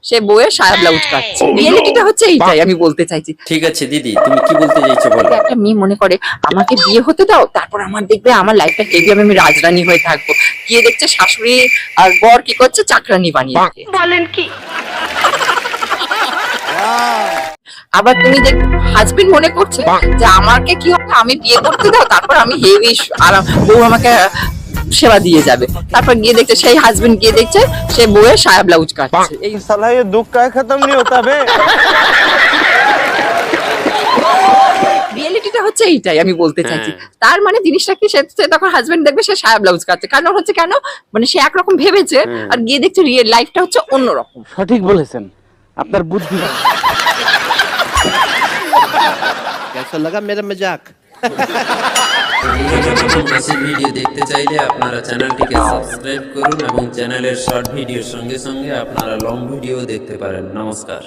সে বউয়ের সায়া ব্লাউজ কাটছে। রিয়েলিটিটা হচ্ছে এইটাই আমি বলতে চাইছি। ঠিক আছে দিদি, তুমি কি বলতে চাইছো বলো। একটা মেয়ে মনে করে আমাকে বিয়ে হতে দাও, তারপর আমার দেখবে আমার লাইফটা হেভি, আমি রাজরানী হয়ে থাকবো। গিয়ে দেখছে শাশুড়ি আর বর কি করছে, চাকরানি বানিয়ে বলেন কি। আবার তুমি দেখ হাজবেন্ড মনে করছে যে আমাকে কি হবে, আমি বিয়ে করতে দাও, তারপর আমি হেভি আরাম, বউ আমাকে সেবা দিয়ে যাবে। তারপর গিয়ে দেখছে সেই হাজবেন্ড গিয়ে দেখছে সে বউয়ের সায়া ব্লাউজ কাটছে। এই साला ये दुख का खत्म नहीं होता बे। রিয়েলিটিটা হচ্ছে এইটাই আমি বলতে চাইছি। তার মানে জিনিসটা কি, সে তখন হাজবেন্ড দেখবে সে সায়া ব্লাউজ কাটছে, কারণ হচ্ছে কেন, মানে সে একরকম ভেবেছে আর গিয়ে দেখছে রিয়েল লাইফটা হচ্ছে অন্যরকম। সঠিক বলেছেন, আপনার বুদ্ধি। कैसा लगा मेरा मजाक? এইরকম হাসির ভিডিও দেখতে চাইলে আপনারা চ্যানেলটিকে সাবস্ক্রাইব করুন এবং চ্যানেলের শর্ট ভিডিওর সঙ্গে সঙ্গে আপনারা লং ভিডিও দেখতে পারেন। নমস্কার।